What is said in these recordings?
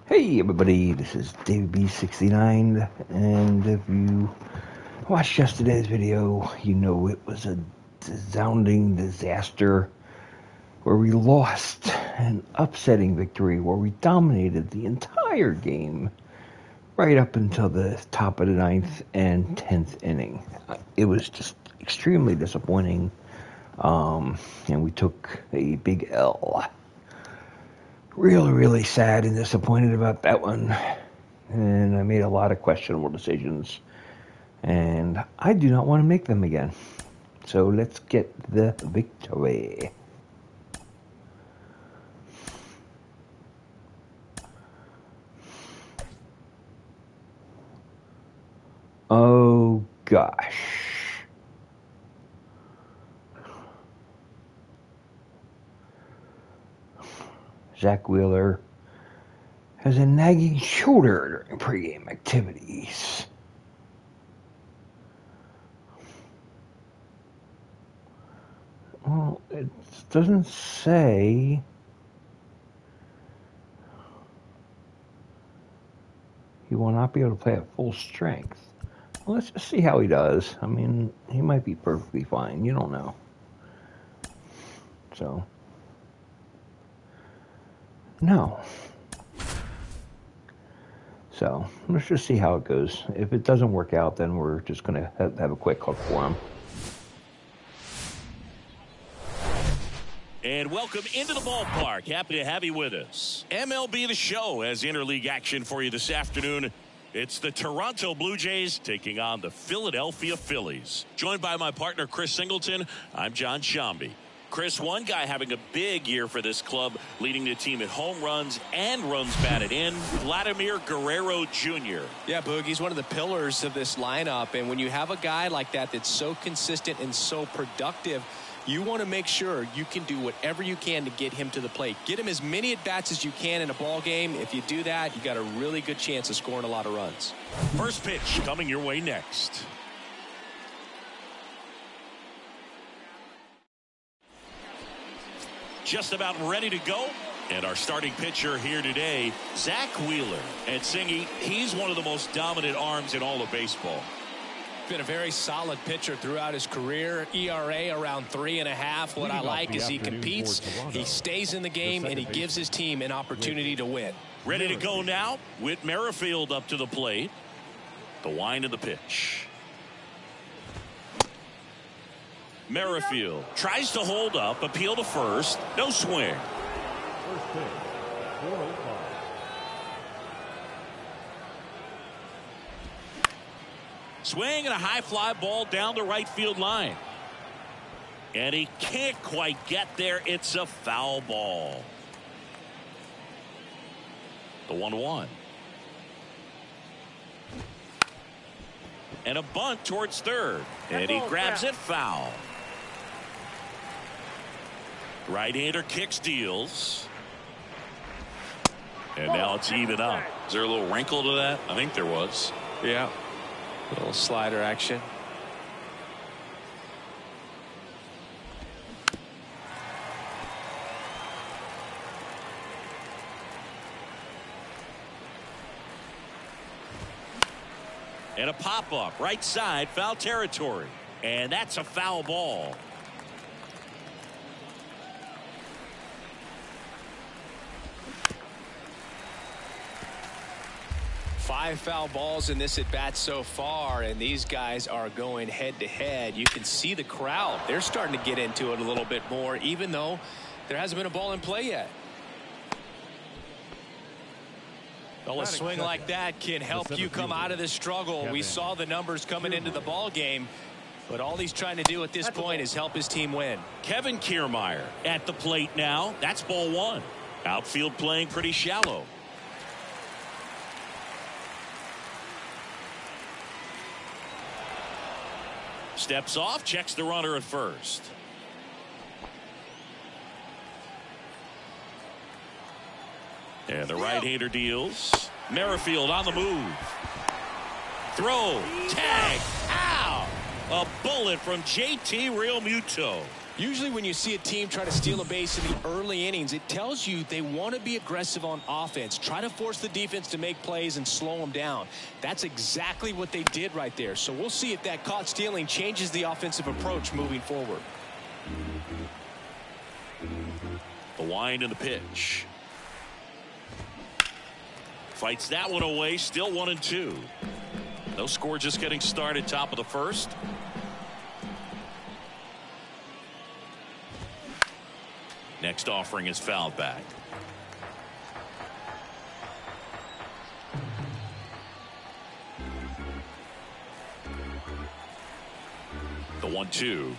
Hey everybody, this is David B69, and if you watched yesterday's video, you know it was a resounding disaster where we lost an upsetting victory where we dominated the entire game right up until the top of the 9th and 10th inning. It was just extremely disappointing, and we took a big L. Really sad and disappointed about that one. And I made a lot of questionable decisions. And I do not want to make them again. So let's get the victory. Oh gosh. Zach Wheeler has a nagging shoulder during pregame activities. Well, it doesn't say. He will not be able to play at full strength. Well, let's just see how he does. I mean, he might be perfectly fine. You don't know. So. No. So, let's just see how it goes. If it doesn't work out, then we're just going to have a quick hook for him. And welcome into the ballpark. Happy to have you with us. MLB The Show has interleague action for you this afternoon. It's the Toronto Blue Jays taking on the Philadelphia Phillies. Joined by my partner, Chris Singleton, I'm John Shambi. Chris, one guy having a big year for this club, leading the team in home runs and runs batted in, Vladimir Guerrero Jr. Yeah, Boog, he's one of the pillars of this lineup, and when you have a guy like that that's so consistent and so productive, you want to make sure you can do whatever you can to get him to the plate. Get him as many at-bats as you can in a ball game. If you do that, you got a really good chance of scoring a lot of runs. First pitch coming your way next. Just about ready to go. And our starting pitcher here today, Zach Wheeler. And Singy, he's one of the most dominant arms in all of baseball. Been a very solid pitcher throughout his career. ERA around 3.5. What I like is he competes, he stays in the game, and he gives his team an opportunity to win. Ready to go now. Whit Merrifield up to the plate. The wind of the pitch. Merrifield tries to hold up, appeal to first, no swing. First pitch, 405. Swing and a high fly ball down the right field line. And he can't quite get there. It's a foul ball. The 1-1. And a bunt towards third. And he grabs it foul. Right-hander kicks, deals. And now it's even up. Is there a little wrinkle to that? I think there was. Yeah. A little slider action. And a pop-up, right side, foul territory. And that's a foul ball. Five foul balls in this at-bat so far, and these guys are going head-to-head. You can see the crowd. They're starting to get into it a little bit more, even though there hasn't been a ball in play yet. Well, a swing like that can help you come out of this struggle. We saw the numbers coming into the ball game, but all he's trying to do at this point is help his team win. Kevin Kiermaier at the plate now. That's ball one. Outfield playing pretty shallow. Steps off, checks the runner at first. And the right-hander deals. Merrifield on the move. Throw, tag, out. A bullet from JT Realmuto. Usually when you see a team try to steal a base in the early innings, it tells you they want to be aggressive on offense. Try to force the defense to make plays and slow them down. That's exactly what they did right there. So we'll see if that caught stealing changes the offensive approach moving forward. The wind and the pitch. Fights that one away. Still 1-2. No score, just getting started. Top of the first. Next offering is fouled back. The 1-2.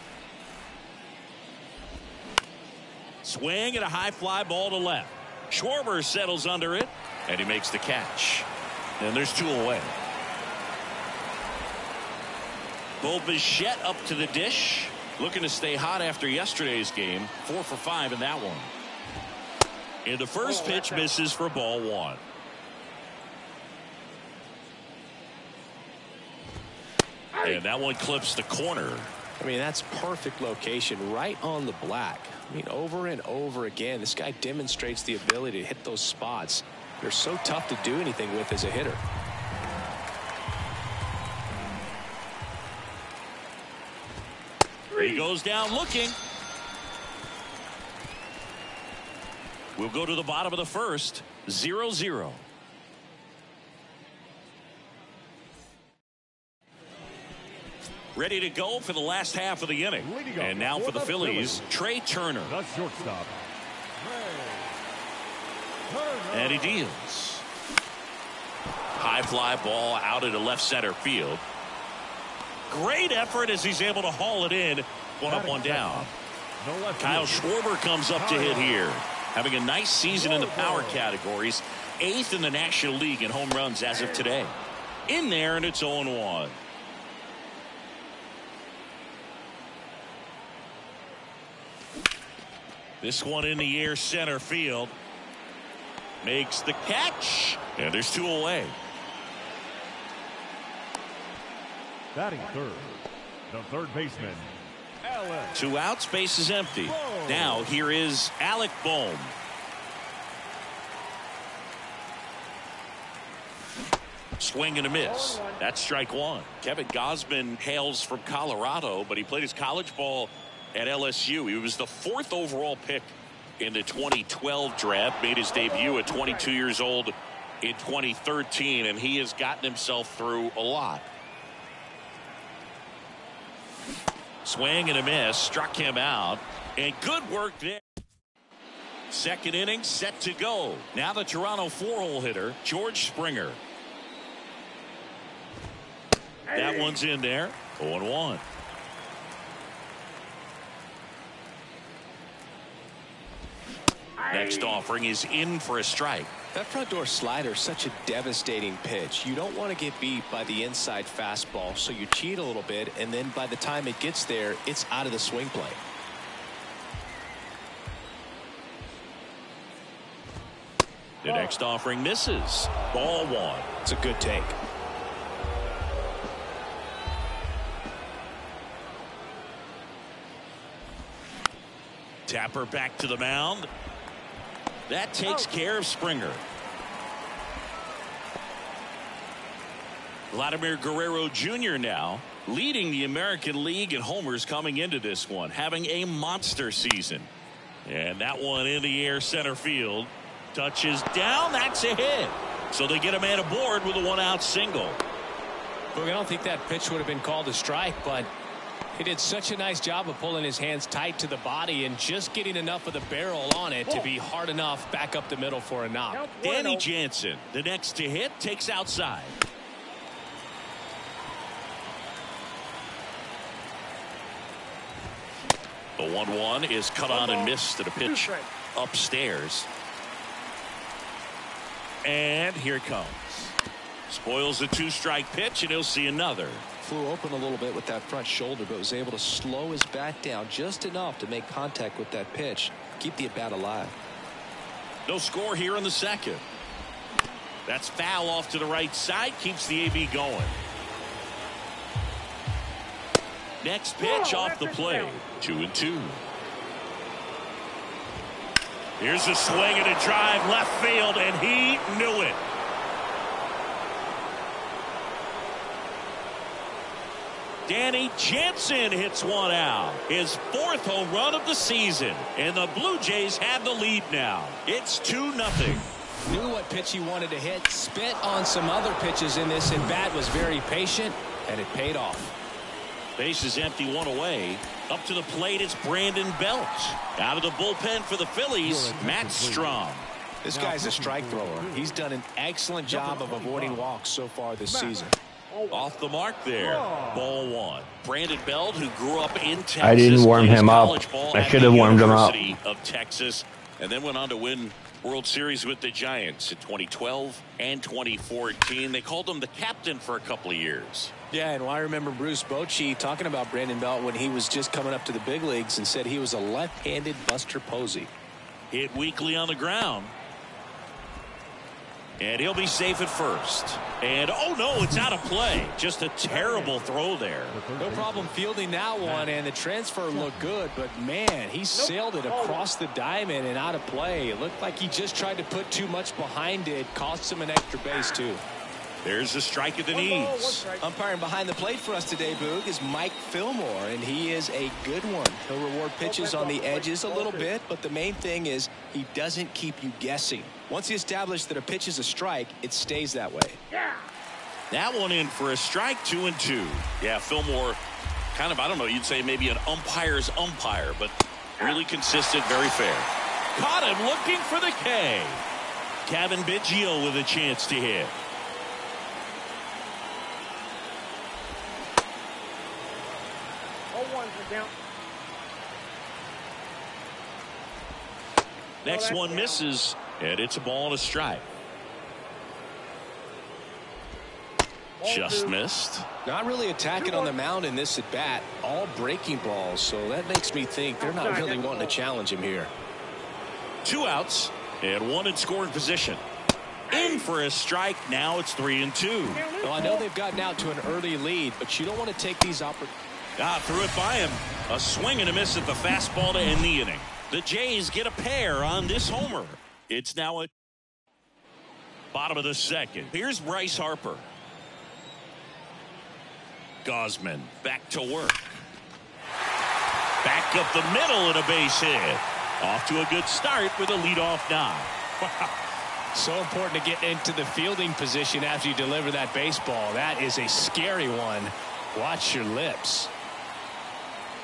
Swing and a high fly ball to left. Schwarber settles under it, and he makes the catch. And there's 2 away. Bo Bichette up to the dish. Looking to stay hot after yesterday's game. 4 for 5 in that one. And the first pitch misses for ball 1. And that one clips the corner. I mean, that's perfect location right on the black. I mean, over and over again, this guy demonstrates the ability to hit those spots. They're so tough to do anything with as a hitter. He goes down looking. We'll go to the bottom of the first. 0-0. Ready to go for the last half of the inning. And now for the Phillies, Trey Turner. The shortstop. And he deals. High fly ball out into left center field. Great effort as he's able to haul it in. One up, one down. Kyle Schwarber comes up to hit here. Having a nice season in the power categories. 8th in the National League in home runs as of today. In there, and it's 0-1. This one in the air, center field. Makes the catch. And there's 2 away. Batting third, the third baseman, Alec. 2 outs, base is empty. Now here is Alec Bohm. Swing and a miss. That's strike 1. Kevin Gausman hails from Colorado, but he played his college ball at LSU. He was the 4th overall pick in the 2012 draft. Made his debut at 22 years old in 2013, and he has gotten himself through a lot. Swing and a miss. Struck him out. And good work there. Second inning set to go. Now the Toronto 4-hole hitter, George Springer. That one's in there. 0-1. Next offering is in for a strike. That front door slider is such a devastating pitch. You don't want to get beat by the inside fastball, so you cheat a little bit, and then by the time it gets there, it's out of the swing play. The next offering misses. Ball 1. It's a good take. Tapper back to the mound. That takes care of Springer. Vladimir Guerrero Jr. now leading the American League in homers coming into this one, having a monster season. And that one in the air, center field. Touches down. That's a hit. So they get a man aboard with a 1-out single. Look, I don't think that pitch would have been called a strike, but he did such a nice job of pulling his hands tight to the body and just getting enough of the barrel on it to be hard enough back up the middle for a knock. Danny Jansen, the next to hit, takes outside. The 1-1 is cut on and missed to the pitch upstairs. And here it comes. Spoils the 2-strike pitch, and he'll see another. Flew open a little bit with that front shoulder, but was able to slow his bat down just enough to make contact with that pitch. Keep the at-bat alive. No score here in the second. That's foul off to the right side. Keeps the AB going. Next pitch off the plate. 2-2. Here's a swing and a drive left field, and he knew it. Danny Jansen hits one out. His 4th home run of the season. And the Blue Jays have the lead now. It's 2-0. Knew what pitch he wanted to hit. Spit on some other pitches in this at bat. Was very patient, and it paid off. Base is empty, 1 away. Up to the plate, it's Brandon Belt. Out of the bullpen for the Phillies, Matt Strom. This guy's a strike thrower. He's done an excellent job of avoiding walks so far this season. Off the mark there. Ball 1. Brandon Belt, who grew up in Texas. I didn't warm him up. I should have warmed him up. Of Texas, and then went on to win World Series with the Giants in 2012 and 2014. They called him the captain for a couple of years. Yeah, and I remember Bruce Bochy talking about Brandon Belt when he was just coming up to the big leagues and said he was a left-handed Buster Posey. Hit weakly on the ground. And he'll be safe at first. And, oh, no, it's out of play. Just a terrible throw there. No problem fielding that one, and the transfer looked good. But, man, he sailed it across the diamond and out of play. It looked like he just tried to put too much behind it. Cost him an extra base, too. There's a strike at the knees. Umpiring behind the plate for us today, Boog, is Mike Fillmore, and he is a good one. He'll reward pitches on the edges a little bit, but the main thing is he doesn't keep you guessing. Once he established that a pitch is a strike, it stays that way. That one in for a strike, 2-2. Yeah, Fillmore, kind of, I don't know, you'd say maybe an umpire's umpire, but really consistent, very fair. Caught him looking for the K. Kevin Biggio with a chance to hit. Next one misses, and it's a ball and a strike. Just missed. Not really attacking on the mound in this at bat. All breaking balls, so that makes me think they're not really wanting to challenge him here. 2 outs and 1 in scoring position. In for a strike. Now it's 3-2. Well, I know they've gotten out to an early lead, but you don't want to take these opportunities. Threw it by him. A swing and a miss at the fastball to end the inning. The Jays get a pair on this homer. It's now at bottom of the 2nd. Here's Bryce Harper. Gosman back to work. Back up the middle and a base hit. Off to a good start with a leadoff knock. So important to get into the fielding position after you deliver that baseball. That is a scary one. Watch your lips.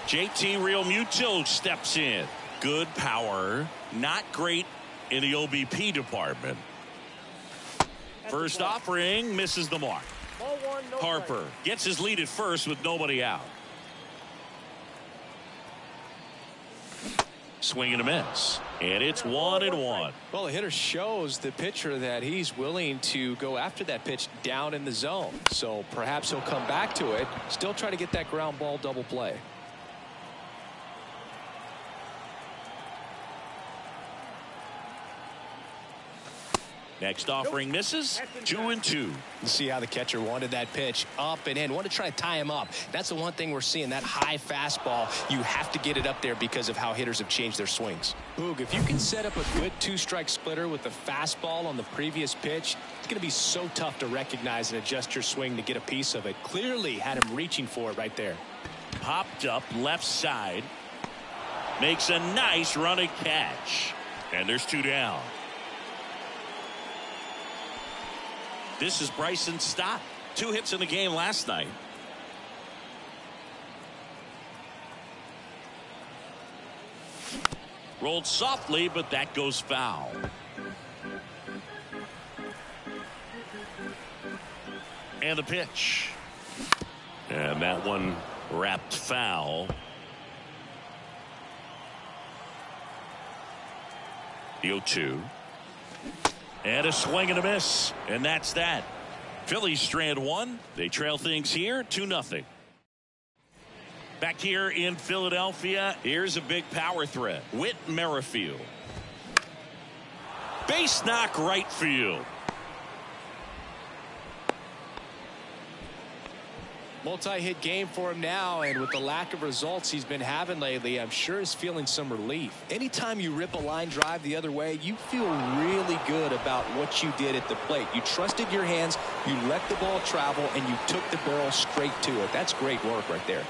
JT Realmuto steps in. Good power. Not great in the OBP department. First offering misses the mark. Harper gets his lead at first with nobody out. Swing and a miss. And it's 1-1. Well, the hitter shows the pitcher that he's willing to go after that pitch down in the zone. So perhaps he'll come back to it. Still try to get that ground ball double play. Next offering misses. 2-2. You see how the catcher wanted that pitch up and in. Want to try to tie him up. That's the one thing we're seeing. That high fastball, you have to get it up there because of how hitters have changed their swings. Boog, if you can set up a good 2-strike splitter with the fastball on the previous pitch, it's going to be so tough to recognize and adjust your swing to get a piece of it. Clearly had him reaching for it right there. Popped up left side. Makes a nice running catch. And there's 2 down. This is Bryson Stott. 2 hits in the game last night. Rolled softly, but that goes foul. And the pitch. And that one wrapped foul. The 0-2. And a swing and a miss. And that's that. Phillies strand 1. They trail things here 2-0. Back here in Philadelphia, here's a big power threat. Whit Merrifield. Base knock right field. Multi-hit game for him now, and with the lack of results he's been having lately, I'm sure he's feeling some relief. Anytime you rip a line drive the other way, you feel really good about what you did at the plate. You trusted your hands, you let the ball travel, and you took the barrel straight to it. That's great work right there.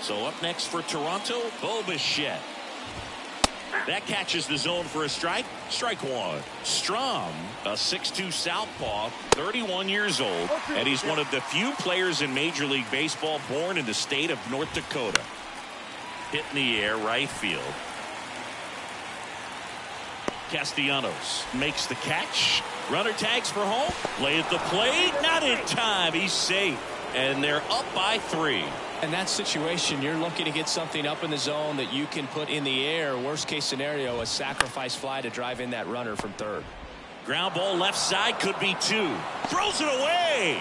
So up next for Toronto, Bo Bichette. That catches the zone for a strike. Strike one. Strom, a 6'2 southpaw, 31 years old, and he's one of the few players in Major League Baseball born in the state of North Dakota. Hit in the air, right field. Castellanos makes the catch. Runner tags for home. Play at the plate. Not in time. He's safe. And they're up by 3. In that situation, you're looking to get something up in the zone that you can put in the air. Worst case scenario, a sacrifice fly to drive in that runner from third. Ground ball left side, could be 2. Throws it away.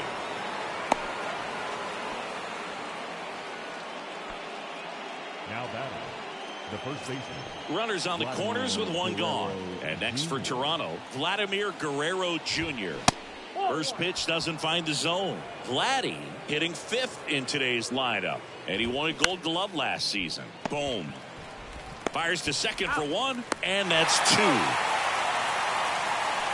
Now batting, the first baseman. Runners on the corners with 1 gone. And next for Toronto, Vladimir Guerrero Jr. First pitch doesn't find the zone. Vladdy hitting 5th in today's lineup. And he won a Gold Glove last season. Boom. Fires to second for 1. And that's 2.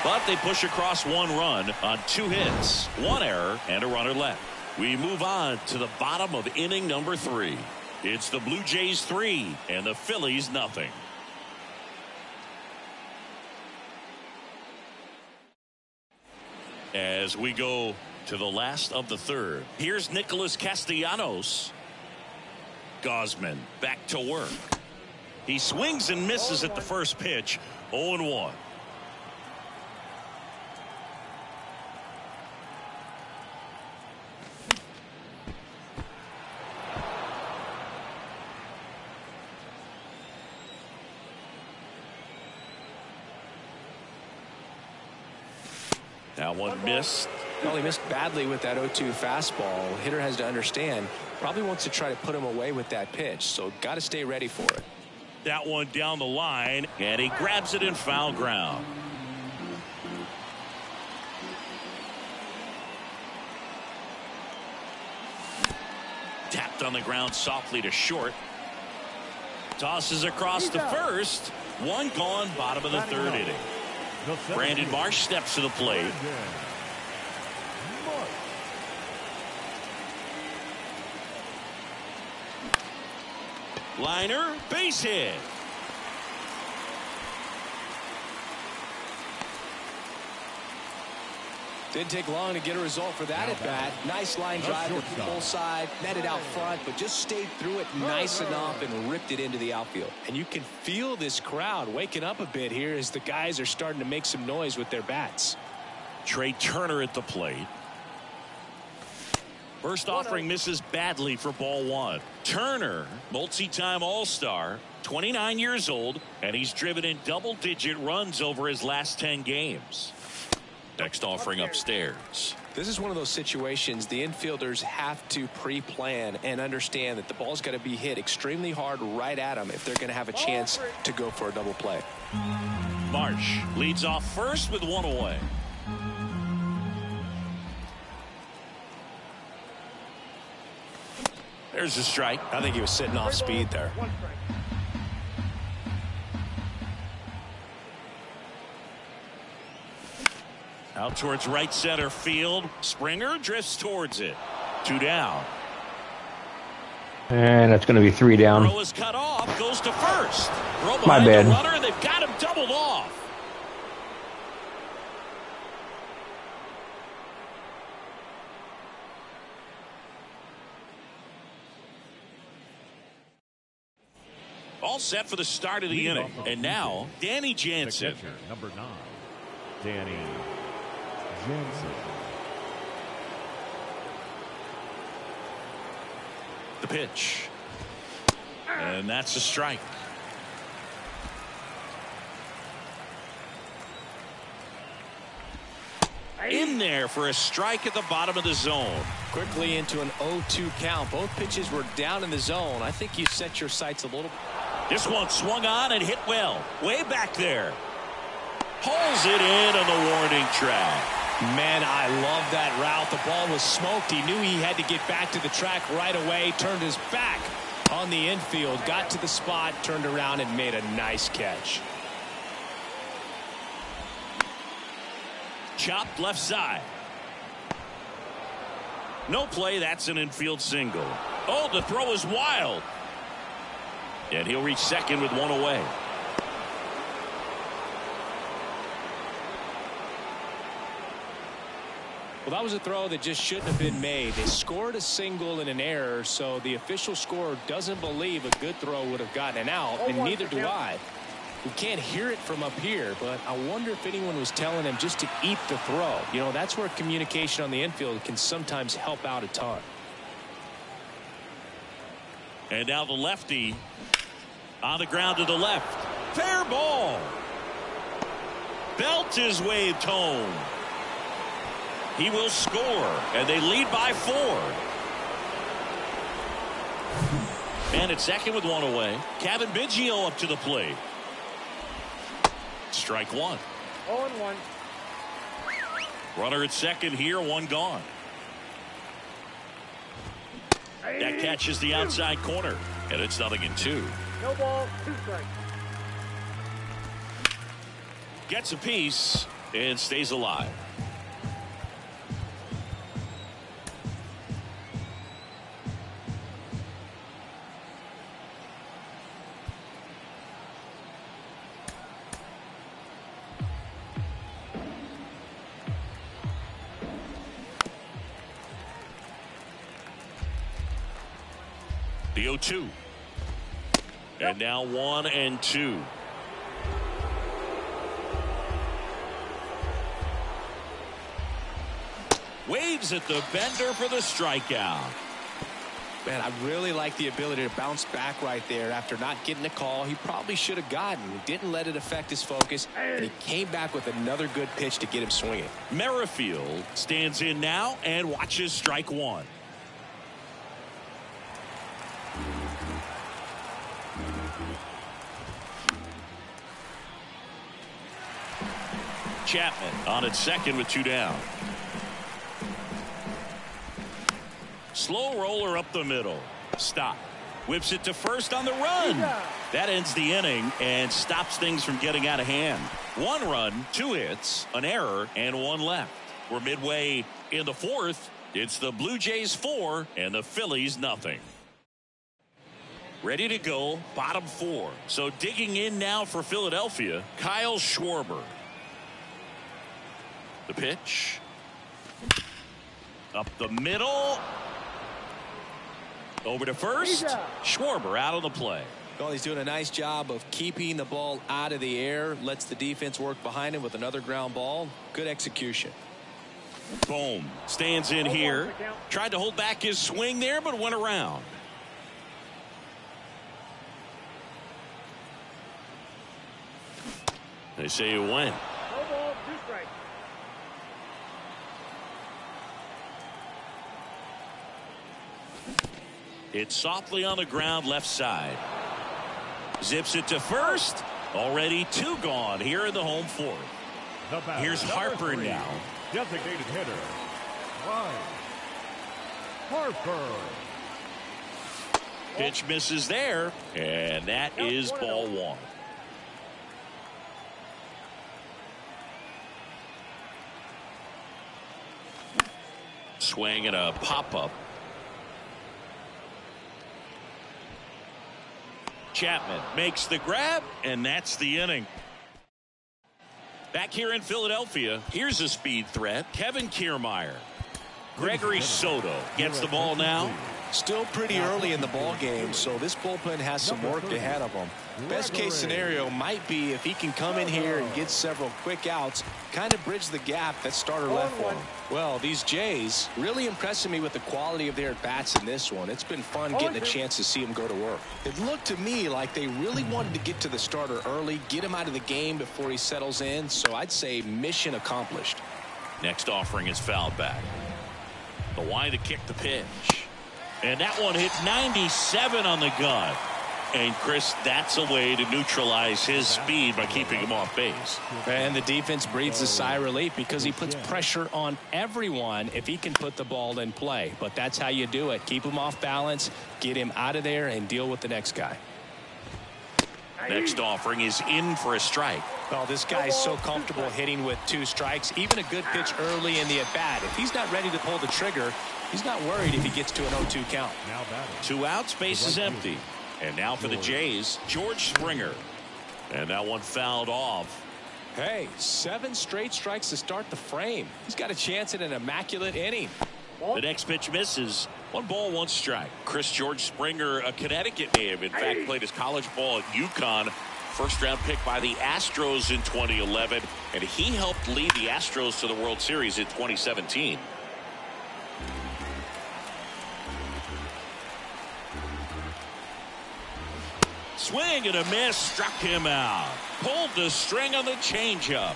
But they push across 1 run on 2 hits. 1 error and a runner left. We move on to the bottom of inning number 3. It's the Blue Jays 3 and the Phillies nothing. As we go to the last of the 3rd, here's Nicholas Castellanos. Gausman back to work. He swings and misses at the first pitch. 0-1. That one missed. Well, he missed badly with that 0-2 fastball. Hitter has to understand, probably wants to try to put him away with that pitch, so got to stay ready for it. That one down the line, and he grabs it in foul ground. Tapped on the ground softly to short. Tosses across to first. 1 gone, bottom of the 3rd inning. Brandon Marsh steps to the plate. Liner, base hit. Didn't take long to get a result for that at bat. Nice line drive to the full side, netted out front, but just stayed through it nice enough and ripped it into the outfield. And you can feel this crowd waking up a bit here as the guys are starting to make some noise with their bats. Trey Turner at the plate. First offering misses badly for ball 1. Turner, multi-time All-Star, 29 years old, and he's driven in double-digit runs over his last 10 games. Next offering upstairs. This is one of those situations the infielders have to pre-plan and understand that the ball's got to be hit extremely hard right at them if they're going to have a chance to go for a double play. Marsh leads off first with 1 away. There's a strike. I think he was sitting off speed there. Out towards right center field. Springer drifts towards it. 2 down. And that's going to be 3 down. Throw is cut off. Goes to first. Throw My behind bad. the runner. They've got him doubled off. All set for the start of the inning. And now, Danny Jansen. Catcher, number 9, Danny Jansen. The pitch. And that's a strike. In there for a strike at the bottom of the zone. Quickly into an 0-2 count. Both pitches were down in the zone. I think you set your sights a little. This one swung on and hit well. Way back there. Pulls it in on the warning track. Man, I love that route. The ball was smoked. He knew he had to get back to the track right away. Turned his back on the infield. Got to the spot. Turned around and made a nice catch. Chopped left side. No play. That's an infield single. Oh, the throw is wild. And he'll reach second with one away. Well, that was a throw that just shouldn't have been made. They scored a single and an error, so the official scorer doesn't believe a good throw would have gotten an out, and neither do I. We can't hear it from up here, but I wonder if anyone was telling him just to eat the throw. You know, that's where communication on the infield can sometimes help out a ton. And now the lefty on the ground to the left. Fair ball. Belt is waved home. He will score, and they lead by 4. And at second with one away, Kevin Biggio up to the plate. Strike one. 0-1. Runner at second here, one gone. That catches the outside corner, and it's 0-2. No ball, 2 strikes. Gets a piece and stays alive. The 0-2. And now 1-2. Waves at the bender for the strikeout. Man, I really like the ability to bounce back right there after not getting a call he probably should have gotten. He didn't let it affect his focus, and he came back with another good pitch to get him swinging. Merrifield stands in now and watches strike one. Chapman on at second with 2 down. Slow roller up the middle. Stop. Whips it to first on the run. That ends the inning and stops things from getting out of hand. 1 run, 2 hits, an error, and 1 left. We're midway in the 4th. It's the Blue Jays 4 and the Phillies nothing. Ready to go, bottom 4. So digging in now for Philadelphia, Kyle Schwarber. The pitch. Up the middle. Over to first. Schwarber out on the play. Well, he's doing a nice job of keeping the ball out of the air. Lets the defense work behind him with another ground ball. Good execution. Boom. Stands in here. Tried to hold back his swing there, but went around. They say it went. No ball, 2 strikes. It's softly on the ground left side. Zips it to first. Already 2 gone here in the home 4th. Here's Harper now. Designated hitter, Ryan Harper. Pitch misses there, and that is ball 1. Swing and a pop-up. Chapman makes the grab, and that's the inning. Back here in Philadelphia, here's a speed threat. Kevin Kiermaier. Gregory Soto gets the ball now. Still pretty early in the ball game, so this bullpen has some work ahead of them. Best case scenario might be if he can come in here and get several quick outs, kind of bridge the gap that starter left for him. Well, these Jays really impressing me with the quality of their at-bats in this one. It's been fun getting a chance to see him go to work. It looked to me like they really wanted to get to the starter early, get him out of the game before he settles in, so I'd say mission accomplished. Next offering is fouled back. The wide to kick the pitch. And that one hit 97 on the gun. And Chris, that's a way to neutralize his speed by keeping him off base. And the defense breathes a sigh of relief because he puts pressure on everyone if he can put the ball in play. But that's how you do it. Keep him off balance, get him out of there, and deal with the next guy. Next offering is in for a strike. Well, this guy's so comfortable hitting with 2 strikes. Even a good pitch early in the at-bat. If he's not ready to pull the trigger, he's not worried if he gets to an 0-2 count. 2 outs, base is empty. And now for the Jays, George Springer. And that one fouled off. Hey, 7 straight strikes to start the frame. He's got a chance at an immaculate inning. The next pitch misses. 1 ball, 1 strike. George Springer, a Connecticut native. In fact, played his college ball at UConn. First-round pick by the Astros in 2011. And he helped lead the Astros to the World Series in 2017. Swing and a miss, struck him out. Pulled the string on the changeup.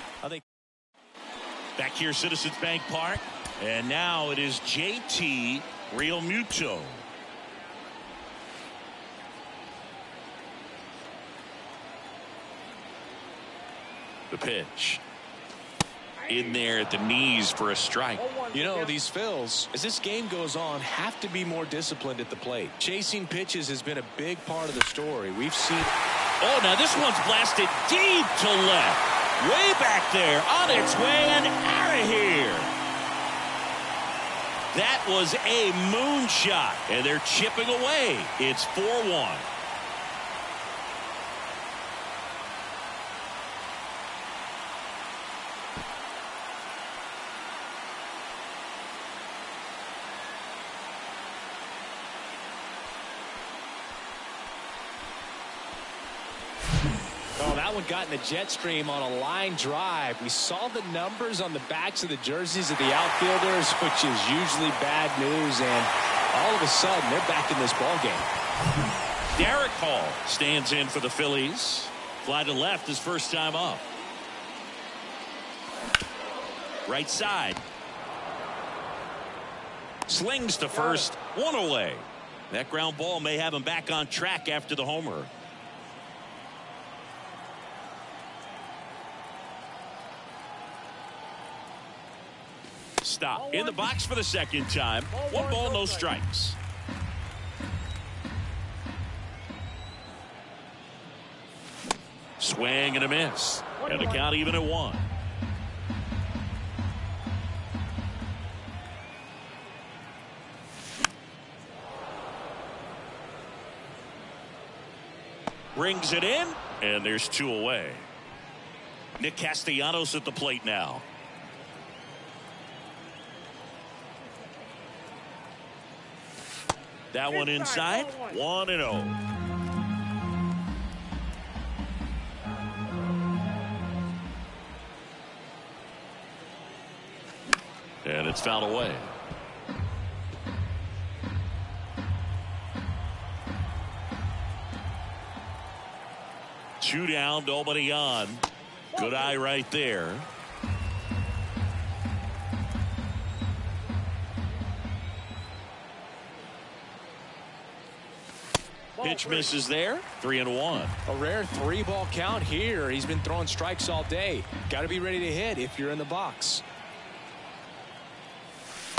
Back here, Citizens Bank Park. And now it is JT Realmuto. The pitch. In there at the knees for a strike. You know, these Phils, as this game goes on, have to be more disciplined at the plate. Chasing pitches has been a big part of the story. We've seen. Oh, now this one's blasted deep to left. Way back there, on its way and out of here. That was a moonshot, and they're chipping away. It's 4-1. That one got in the jet stream on a line drive. We saw the numbers on the backs of the jerseys of the outfielders, which is usually bad news, and all of a sudden they're back in this ball game. Derek Hall stands in for the Phillies. Fly to left his first time up. Right side. Slings to first, 1 away. That ground ball may have him back on track after the homer. Stop in the box for the second time. 1 ball, no strikes. Swing and a miss. And the count even at 1. Brings it in, and there's 2 away. Nick Castellanos at the plate now. That one inside, 1-0. And it's fouled away. Two down, nobody on. Good eye right there. Pitch misses there. 3-1. A rare 3-ball count here. He's been throwing strikes all day. Got to be ready to hit if you're in the box.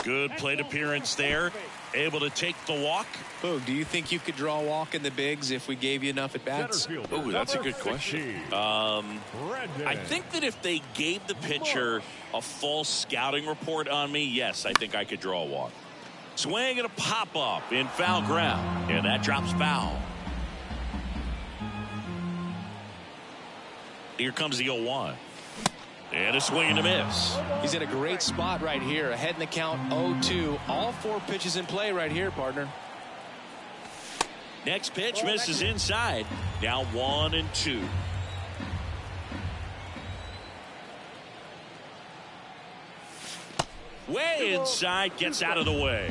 Good plate appearance there. Able to take the walk. Boog, do you think you could draw a walk in the bigs if we gave you enough at bats? Oh, that's a good question. I think that if they gave the pitcher a false scouting report on me, yes, I think I could draw a walk. Swing and a pop up in foul ground, and that drops foul. Here comes the 0-1. And a swing and a miss. He's in a great spot right here. Ahead in the count 0-2. All 4 pitches in play right here, partner. Next pitch misses inside. Now 1-2. Way inside, gets out of the way.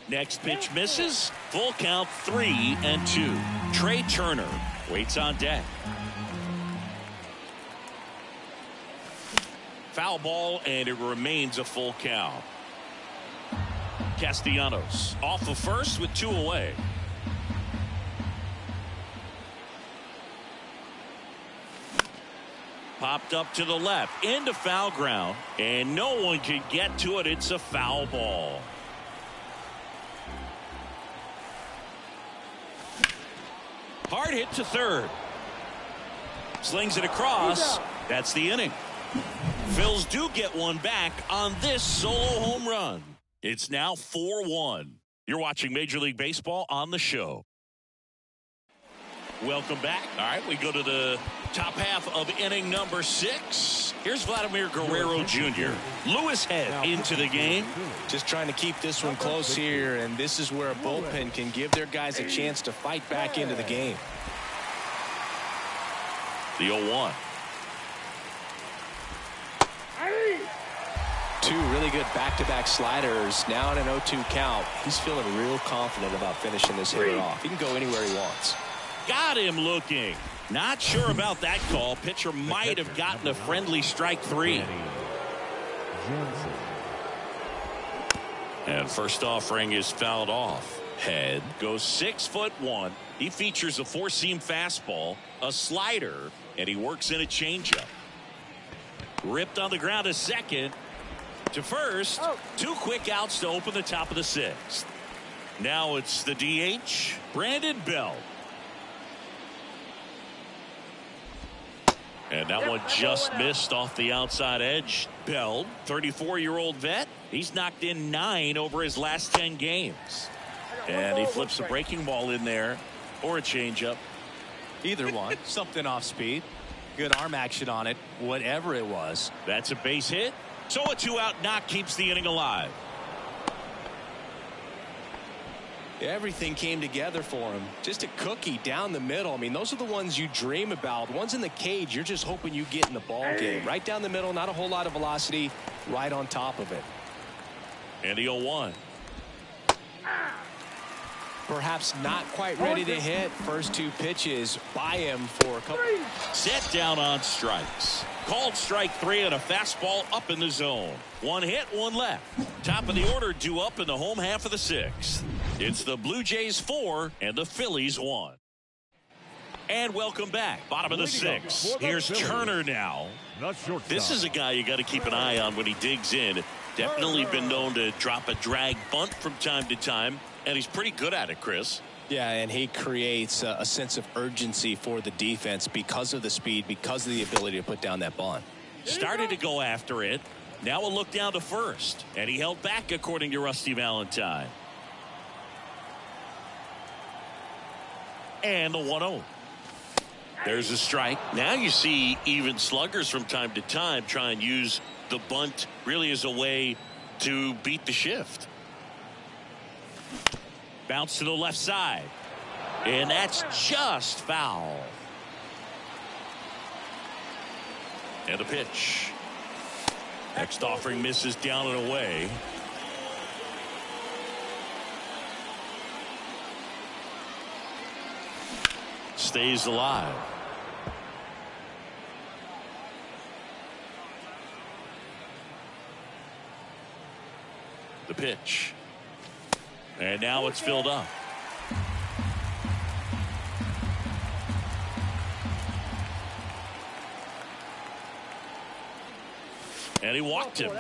Next pitch misses. Full count, 3-2. Trey Turner waits on deck. foul ball, and it remains a full count. Castellanos off of first with 2 away. Popped up to the left into foul ground, and no one can get to it. It's a foul ball. Hard hit to third. Slings it across. That's the inning. Phils do get one back on this solo home run. It's now 4-1. You're watching Major League Baseball on the show. Welcome back. All right, we go to the top half of inning number 6. Here's Vladimir Guerrero Jr. Lewis head into the game. Just trying to keep this one close here, and this is where a bullpen can give their guys a chance to fight back into the game. The 0-1. 2 really good back-to-back sliders. Now in an 0-2 count. He's feeling real confident about finishing this hitter off. He can go anywhere he wants. Got him looking. Not sure about that call. Pitcher might have gotten a friendly strike 3. And first offering is fouled off. Head goes 6'1". He features a 4-seam fastball, a slider, and he works in a changeup. Ripped on the ground to second. To first. 2 quick outs to open the top of the 6th. Now it's the DH, Brandon Belt. And that one just missed off the outside edge. Bell, 34-year-old vet. He's knocked in 9 over his last 10 games. And he flips a breaking ball in there or a changeup. Either one. Something off speed. Good arm action on it. Whatever it was. That's a base hit. So a 2-out knock keeps the inning alive. Everything came together for him. Just a cookie down the middle. I mean, those are the ones you dream about. Ones in the cage, you're just hoping you get in the ball game. Right down the middle, not a whole lot of velocity, right on top of it. And the 0-1. Perhaps not quite ready to hit. First 2 pitches by him for a couple. Set down on strikes. Called strike 3 and a fastball up in the zone. 1 hit, 1 left. Top of the order due up in the home half of the 6th. It's the Blue Jays 4 and the Phillies 1. And welcome back. Bottom of the 6th. Here's Turner now. This is a guy you got to keep an eye on when he digs in. Definitely been known to drop a drag bunt from time to time, and he's pretty good at it, Chris. Yeah, and he creates a sense of urgency for the defense because of the speed, because of the ability to put down that bunt. Started to go after it. Now a look down to first, and he held back according to Rusty Valentine. And the 1-0. There's a strike. Now you see even sluggers from time to time try and use the bunt really as a way to beat the shift. Bounce to the left side. And that's just foul. And the pitch. Next offering misses down and away. Stays alive. The pitch. And now it's filled up. And he walked him.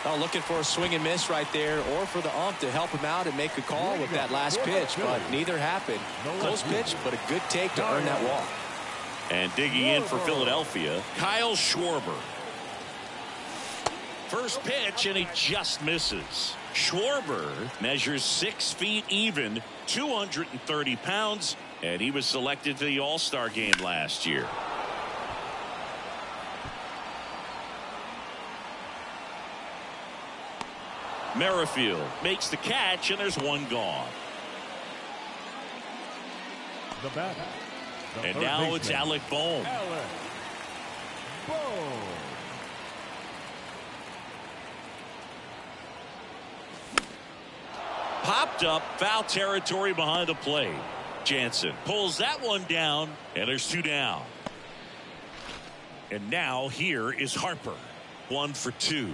Oh, looking for a swing and miss right there, or for the ump to help him out and make a call with that last pitch, but neither happened. Close pitch, but a good take to earn that walk. And digging in for Philadelphia, Kyle Schwarber. First pitch, and he just misses. Schwarber measures 6 feet even, 230 pounds, and he was selected to the All-Star game last year. Merrifield makes the catch, and there's one gone. The batter. And now it's Alec Bohm. Popped up, foul territory behind the plate. Jansen pulls that one down, and there's 2 down. And now here is Harper. 1 for 2.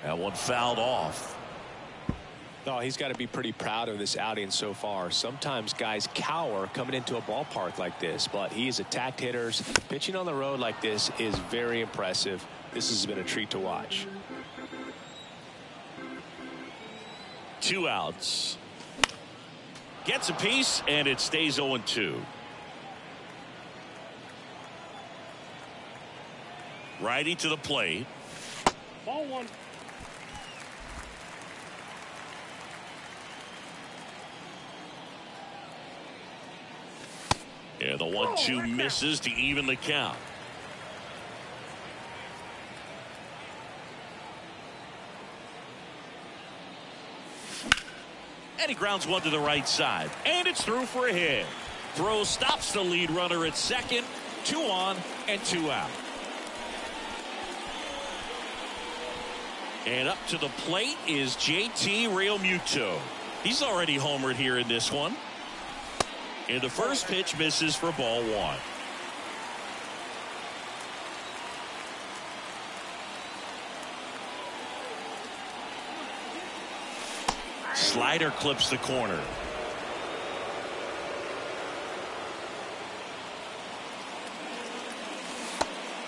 That one fouled off. Oh, he's got to be pretty proud of this outing so far. Sometimes guys cower coming into a ballpark like this, but he's attacked hitters. Pitching on the road like this is very impressive. This has been a treat to watch. 2 outs. Gets a piece, and it stays 0-2. Righty to the plate. Ball 1. Yeah, the 1-2 misses to even the count. And he grounds one to the right side. And it's through for a hit. Throw stops the lead runner at second. 2 on and 2 out. And up to the plate is JT Realmuto. He's already homered here in this one. And the first pitch misses for ball 1. Slider clips the corner.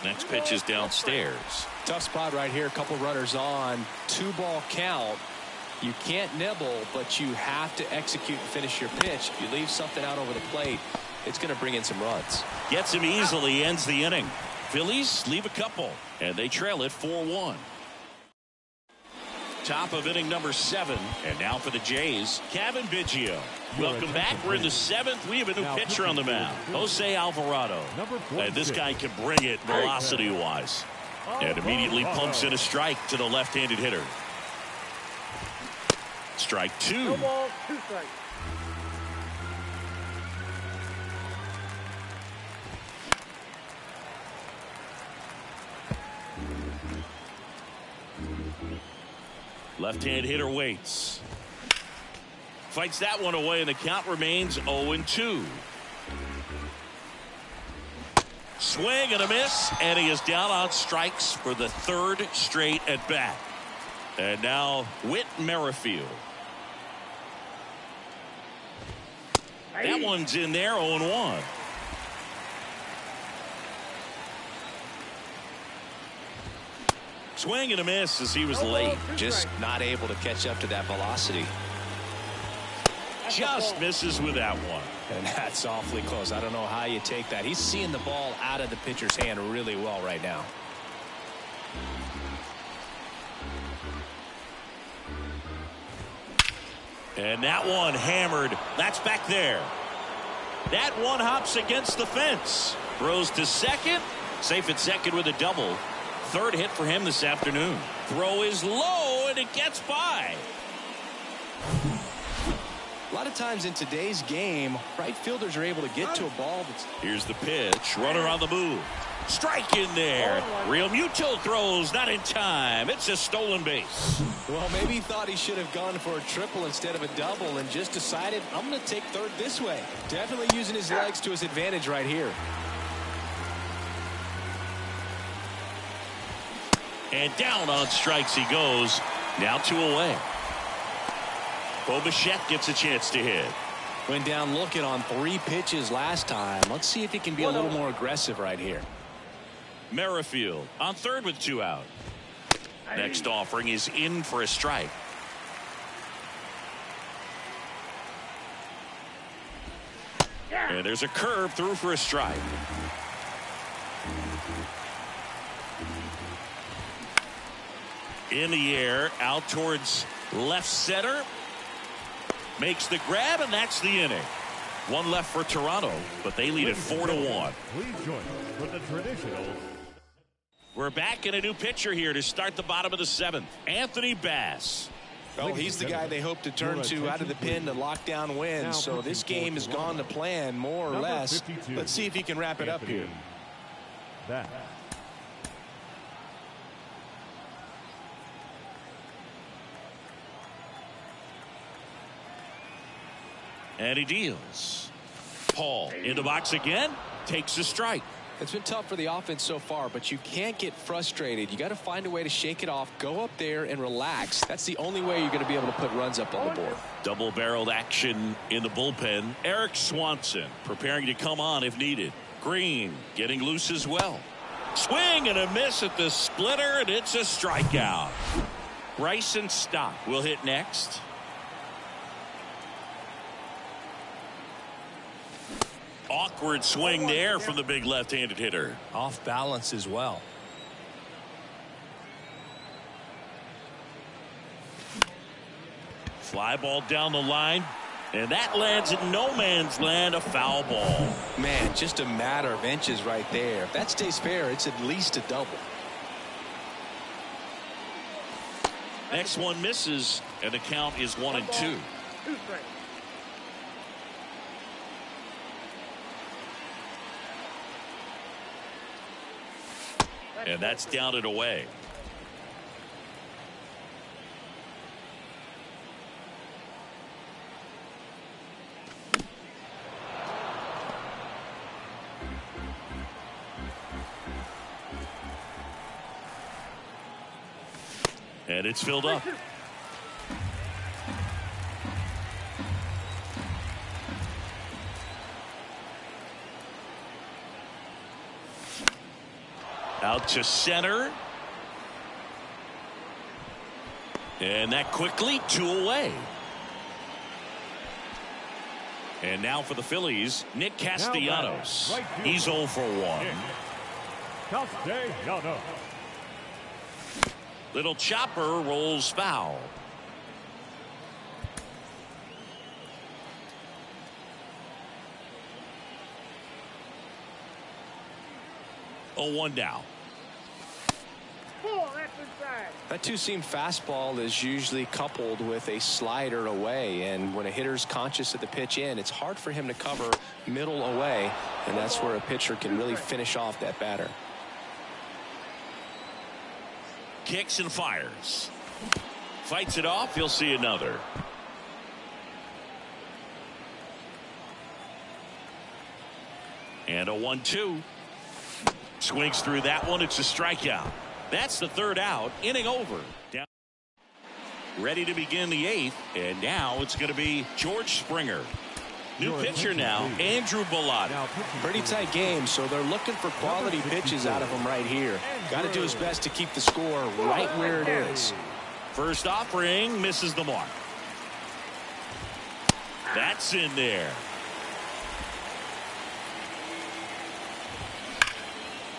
Next pitch is downstairs. Tough spot right here. A couple runners on. 2-ball count. You can't nibble, but you have to execute and finish your pitch. If you leave something out over the plate, it's going to bring in some runs. Gets him easily, ends the inning. Phillies leave a couple, and they trail it 4-1. Top of inning number 7, and now for the Jays, Kevin Biggio. Welcome back. We're in the 7th. We have a new pitcher on the mound, Jose Alvarado. And this guy can bring it velocity-wise. And immediately pumps in a strike to the left-handed hitter. Strike 2. No ball, 2 strikes. Left-hand hitter waits. Fights that one away, and the count remains 0-2. Swing and a miss, and he is down on strikes for the 3rd straight at bat. And now Whit Merrifield. That one's in there, 0-1. Swing and a miss as he was late. Just not able to catch up to that velocity. Just misses with that one. And that's awfully close. I don't know how you take that. He's seeing the ball out of the pitcher's hand really well right now. And that one hammered. That's back there. That one hops against the fence. Throws to second. Safe at second with a double. 3rd hit for him this afternoon. Throw is low, and it gets by. A lot of times in today's game, right fielders are able to get to a ball that's... Here's the pitch. Runner on the move. Strike in there. Realmuto throws, not in time. It's a stolen base. Well, maybe he thought he should have gone for a triple instead of a double and just decided, I'm going to take 3rd this way. Definitely using his legs to his advantage right here. And down on strikes he goes. Now 2 away. Bo Bichette gets a chance to hit. Went down looking on 3 pitches last time. Let's see if he can be a little more aggressive right here. Merrifield on 3rd with 2 out. Next offering is in for a strike. And there's a curve through for a strike. In the air, out towards left center. Makes the grab, and that's the inning. 1 left for Toronto, but they lead it 4-1. Please join us for the traditional. We're back in a new pitcher here to start the bottom of the 7th. Anthony Bass. Well, he's the guy they hope to turn to out of the pen to lock down wins. So this game has gone to plan, more or less. Let's see if he can wrap it up here. Bass. And he deals. Paul in the box again. Takes a strike. It's been tough for the offense so far, but you can't get frustrated. You got to find a way to shake it off, go up there and relax. That's the only way you're going to be able to put runs up on the board. Double-barreled action in the bullpen. Eric Swanson preparing to come on if needed. Green getting loose as well. Swing and a miss at the splitter, and it's a strikeout. Bryson Stott will hit next. Awkward swing there from the big left-handed hitter. Off balance as well. Fly ball down the line, and that lands in no man's land, a foul ball. Man, just a matter of inches right there. If that stays fair, it's at least a double. Next one misses, and the count is 1-2. 2 strikes. And that's down and away. And it's filled up. Out to center. And that quickly 2 away. And now for the Phillies, Nick Castellanos. Right field. He's 0 for 1. Castellanos. Little chopper rolls foul. Oh, 1 down. Pull, that's inside. That two-seam fastball is usually coupled with a slider away, and when a hitter's conscious of the pitch in, it's hard for him to cover middle away, and that's where a pitcher can really finish off that batter. Kicks and fires. Fights it off. He'll see another. And a 1-2. Swings through that one. It's a strikeout. That's the 3rd out. Inning over. Down. Ready to begin the 8th. And now it's going to be George Springer. New pitcher now, Andrew Bellotti. Pretty tight game, so they're looking for quality pitches out of him right here. Got to do his best to keep the score right where it is. First offering misses the mark. That's in there.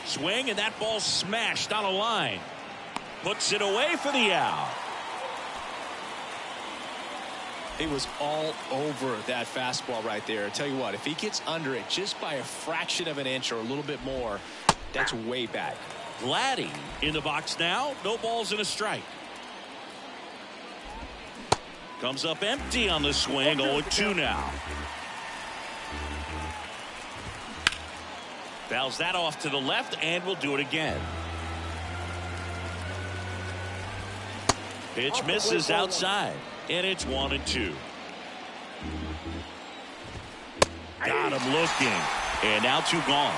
Swing, and that ball smashed on a line. Puts it away for the out. He was all over that fastball right there. I tell you what, if he gets under it just by a fraction of an inch or a little bit more, that's way back. Vladdy in the box now. No balls and a strike. Comes up empty on the swing. 0-2 now. Fouls that off to the left and will do it again. Pitch misses outside. And it's 1-2. Got him looking. And now 2 gone.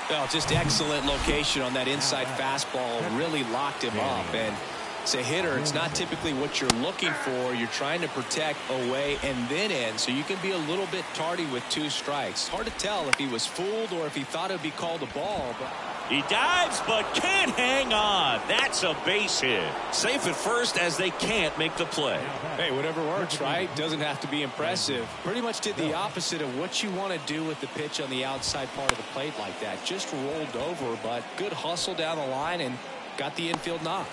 Well, just excellent location on that inside fastball. Really locked him up. And as a hitter, it's not typically what you're looking for. You're trying to protect away and then in. So you can be a little bit tardy with 2 strikes. Hard to tell if he was fooled or if he thought it would be called a ball. But he dives but can't hang on. That's a base hit. Safe at first as they can't make the play. Hey, whatever works, right? Doesn't have to be impressive. Pretty much did the opposite of what you want to do with the pitch on the outside part of the plate like that. Just rolled over, but good hustle down the line and got the infield knock.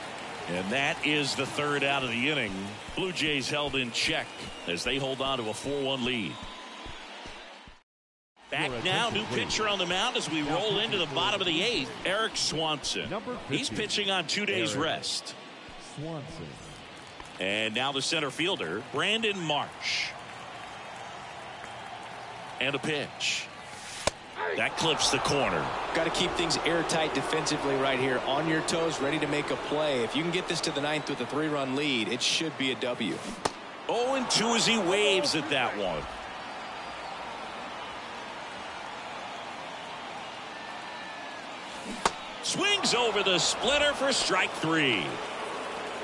And that is the 3rd out of the inning. Blue Jays held in check as they hold on to a 4-1 lead. Back now, new pitcher on the mound as we roll into the bottom of the 8th, Eric Swanson. He's pitching on 2 days rest. Swanson. And now the center fielder, Brandon Marsh. And a pitch. That clips the corner. Got to keep things airtight defensively right here. On your toes, ready to make a play. If you can get this to the 9th with a 3-run lead, it should be a W. 0-2 as he waves at that one. Swings over the splitter for strike 3.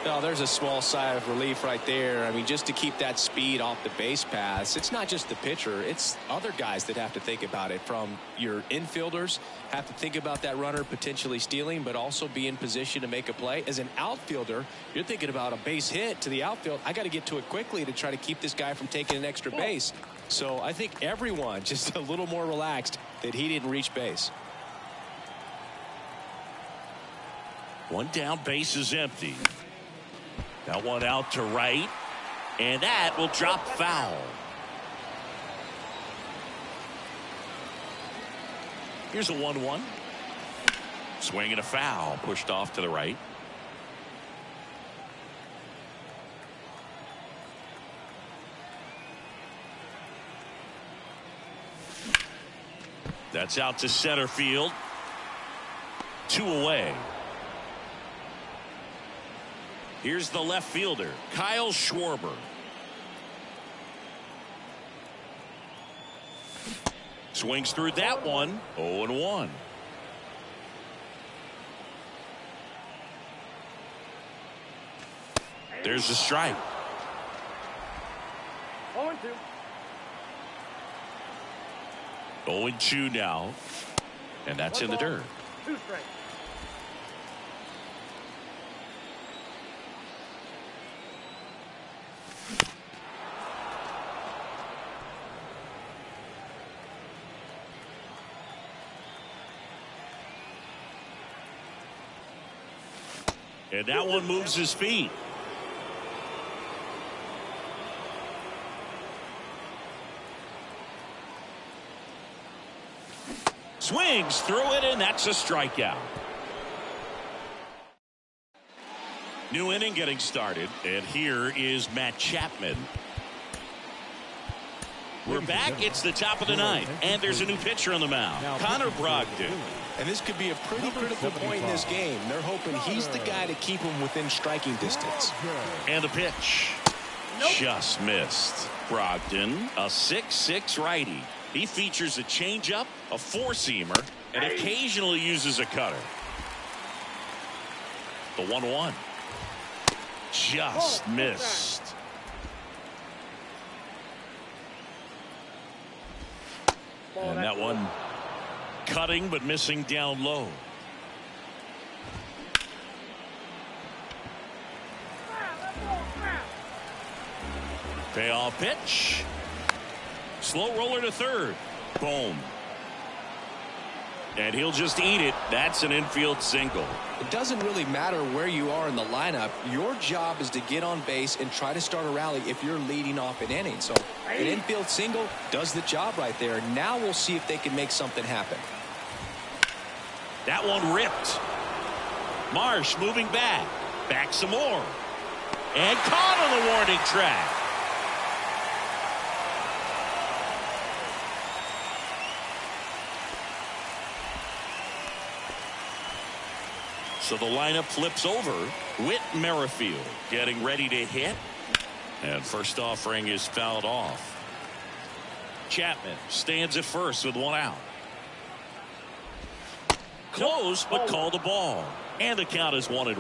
Oh, there's a small sigh of relief right there. I mean, just to keep that speed off the base paths. It's not just the pitcher. It's other guys that have to think about it. From your infielders have to think about that runner potentially stealing, but also be in position to make a play. As an outfielder, you're thinking about a base hit to the outfield. I got to get to it quickly to try to keep this guy from taking an extra base. So I think everyone just a little more relaxed that he didn't reach base. One down, base is empty. That one out to right, and that will drop foul. Here's a 1-1. Swing and a foul, pushed off to the right. That's out to center field. 2 away. Here's the left fielder, Kyle Schwarber. Swings through that one. 0-1. There's the strike. 0-2. 0-2 now. And that's in the dirt. 2 strikes. And that one moves his feet. Swings through it, and that's a strikeout. New inning getting started, and here is Matt Chapman. We're back. It's the top of the ninth, and there's a new pitcher on the mound, Connor Brogdon. And this could be a pretty critical point in this game. They're hoping he's the guy to keep him within striking distance. And the pitch. Just missed. Brogdon, a 6'6" righty. He features a changeup, a four-seamer, and occasionally uses a cutter. The 1-1. Just missed. And that one cutting but missing down low. Payoff pitch. Slow roller to third. Boom. And he'll just eat it. That's an infield single. It doesn't really matter where you are in the lineup. Your job is to get on base and try to start a rally if you're leading off an inning. So an infield single does the job right there. Now we'll see if they can make something happen. That one ripped. Marsh moving back. Back some more. And caught on the warning track. So the lineup flips over. Whit Merrifield getting ready to hit. And first offering is fouled off. Chapman stands at first with one out. Close, but called the ball. And the count is 1-1.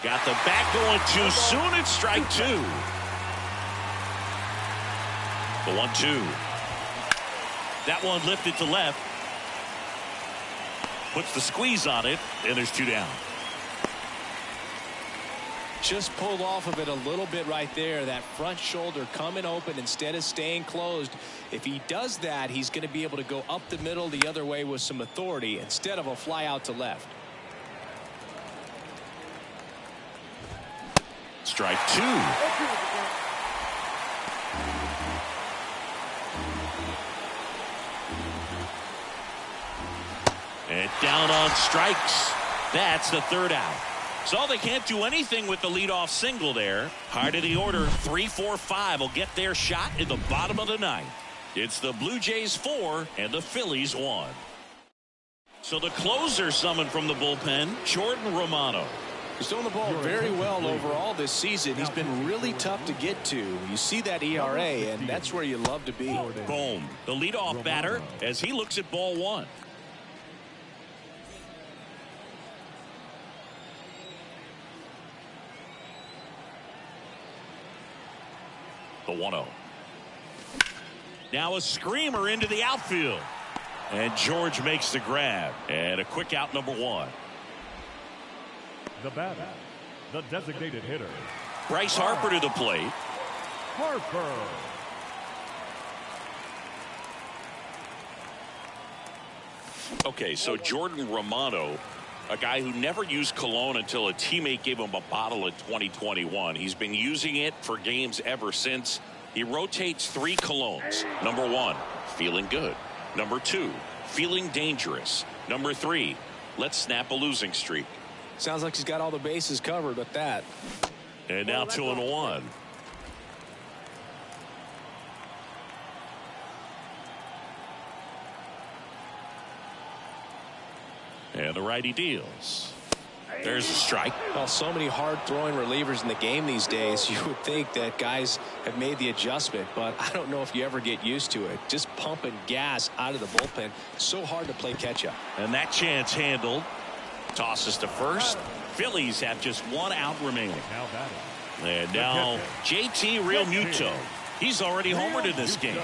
Got the bat going too soon. It's strike 2. The 1-2. That one lifted to left. Puts the squeeze on it, and there's 2 down. Just pulled off of it a little bit right there. That front shoulder coming open instead of staying closed. If he does that, he's going to be able to go up the middle the other way with some authority instead of a fly out to left. Strike 2. And down on strikes. That's the 3rd out. So they can't do anything with the leadoff single there. Heart of the order, 3-4-5 will get their shot in the bottom of the 9th. It's the Blue Jays 4 and the Phillies 1. So the closer summoned from the bullpen, Jordan Romano. He's throwing the ball very well overall this season. He's been really tough to get to. You see that ERA, and that's where you love to be. Boom. The leadoff batter as he looks at ball one. The 1-0. Now a screamer into the outfield. And George makes the grab. And a quick out, number one. The batter, the designated hitter, Bryce Harper to the plate. Harper. Okay, so Jordan Romano, a guy who never used cologne until a teammate gave him a bottle in 2021. He's been using it for games ever since. He rotates 3 colognes. Number 1, feeling good. Number 2, feeling dangerous. Number 3, let's snap a losing streak. Sounds like he's got all the bases covered with that. And now 2-1. And the righty deals. There's a strike. Well, so many hard-throwing relievers in the game these days, you would think that guys have made the adjustment, but I don't know if you ever get used to it. Just pumping gas out of the bullpen, so hard to play catch-up. And that chance handled. Tosses to first. Phillies have just 1 out remaining. Now batting. And now JT Realmuto. He's already homered in this game.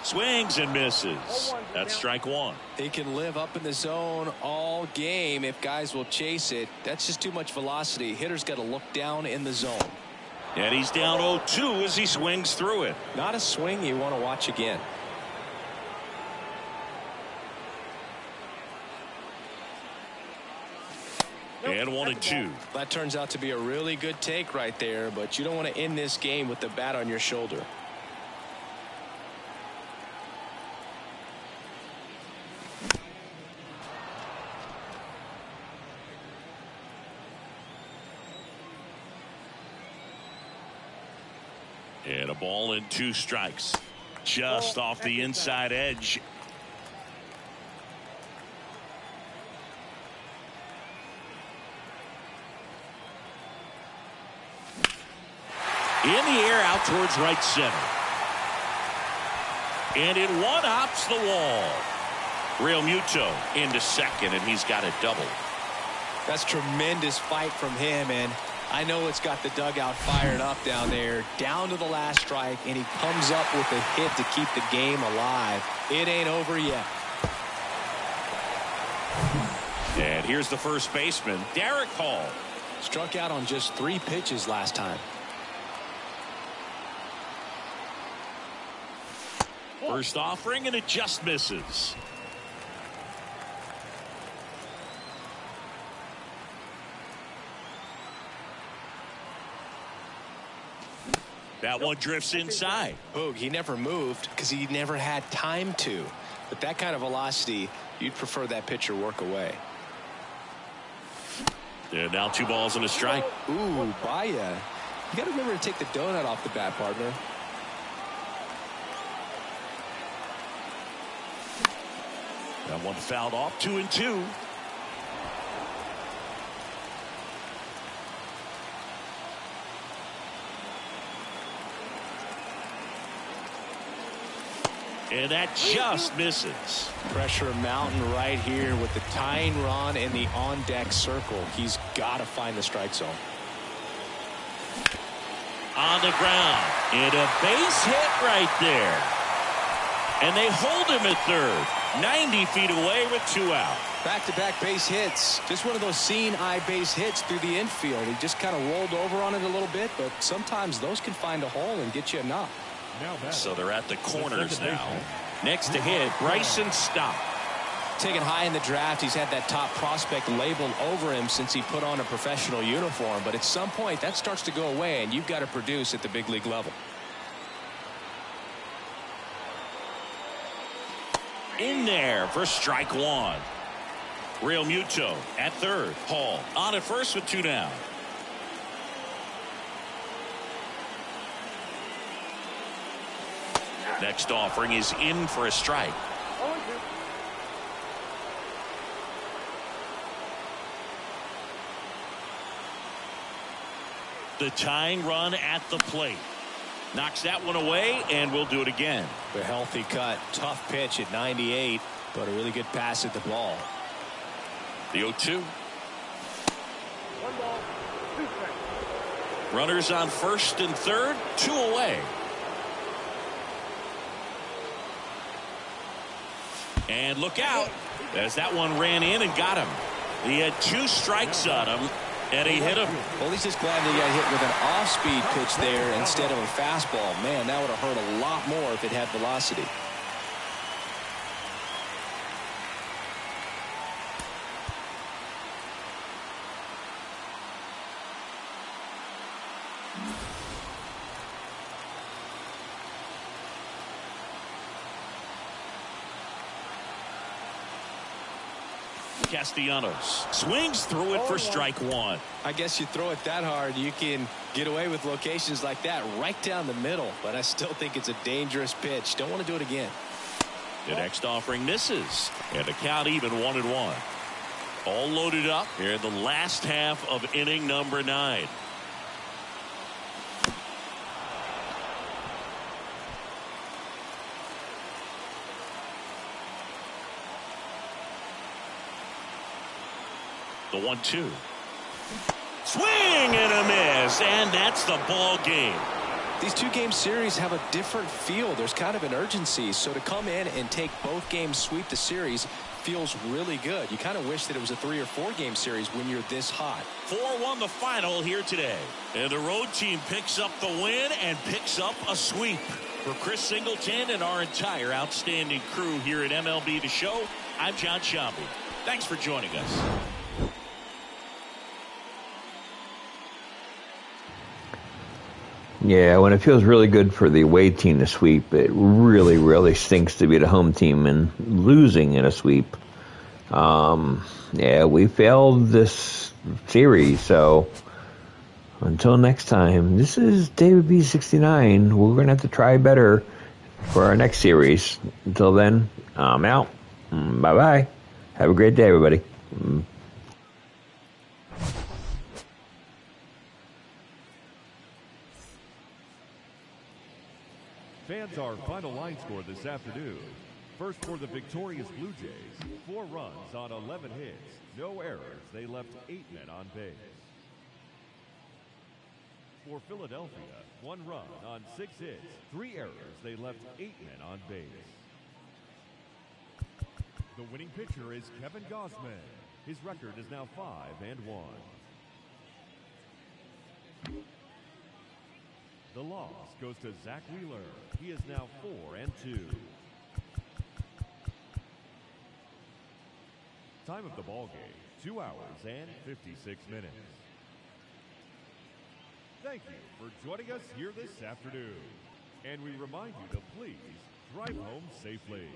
Swings and misses. That's strike 1. He can live up in the zone all game if guys will chase it. That's just too much velocity. Hitter's got to look down in the zone. And he's down 0-2 as he swings through it. Not a swing you want to watch again. And 1-2. That turns out to be a really good take right there, but you don't want to end this game with the bat on your shoulder. And a ball and 2 strikes. Just off the inside edge. In the air out towards right center. And it one-hops the wall. Realmuto into second, and he's got a double. That's tremendous fight from him, and I know it's got the dugout fired up down there, down to the last strike, and he comes up with a hit to keep the game alive. It ain't over yet. And here's the first baseman, Derek Hall. Struck out on just 3 pitches last time. First offering, and it just misses. That one drifts inside. Boog, he never moved because he never had time to. But that kind of velocity, you'd prefer that pitcher work away. And now 2 balls and a strike. Ooh, Baya. You got to remember to take the donut off the bat, partner. That one fouled off. 2-2. And that just misses. Pressure mountain right here with the tying run in the on-deck circle. He's got to find the strike zone. On the ground. And a base hit right there. And they hold him at third. 90 feet away with 2 out. Back-to-back base hits. Just one of those seeing-eye base hits through the infield. He just kind of rolled over on it a little bit, but sometimes those can find a hole and get you a knock. So they're at the corners now. Next to hit, Bryson Stott. Taken high in the draft, he's had that top prospect labeled over him since he put on a professional uniform. But at some point, that starts to go away, and you've got to produce at the big league level. In there for strike 1. Realmuto at third. Hall on at first with 2 down. Next offering is in for a strike. The tying run at the plate. Knocks that one away, and we'll do it again. A healthy cut. Tough pitch at 98, but a really good pass at the ball. The 0-2. 1 ball, 2 strikes. Runners on first and third, 2 away. And look out, as that one ran in and got him. He had 2 strikes on him, and he hit him. Well, he's just glad he got hit with an off-speed pitch there instead of a fastball. Man, that would have hurt a lot more if it had velocity. Castellanos swings through it for strike 1. I guess you throw it that hard, you can get away with locations like that right down the middle. But I still think it's a dangerous pitch. Don't want to do it again. The next offering misses, and the count even 1-1. All loaded up here in the last half of inning number 9. The 1-2. Swing and a miss, and that's the ball game. These 2-game series have a different feel. There's kind of an urgency, so to come in and take both games, sweep the series, feels really good. You kind of wish that it was a 3 or 4-game series when you're this hot. 4-1 the final here today, and the road team picks up the win and picks up a sweep. For Chris Singleton and our entire outstanding crew here at MLB The Show, I'm John Shambi. Thanks for joining us. Yeah, when it feels really good for the away team to sweep, it really, really stinks to be the home team and losing in a sweep. Yeah, we failed this series, so until next time, this is David B69. We're going to have to try better for our next series. Until then, I'm out. Bye-bye. Have a great day, everybody. Fans, our final line score this afternoon. First for the victorious Blue Jays, 4 runs on 11 hits, no errors. They left 8 men on base. For Philadelphia, 1 run on 6 hits, 3 errors. They left 8 men on base. The winning pitcher is Kevin Gausman. His record is now 5-1. The loss goes to Zach Wheeler. He is now 4-2. Time of the ball game, 2 hours and 56 minutes. Thank you for joining us here this afternoon. And we remind you to please drive home safely.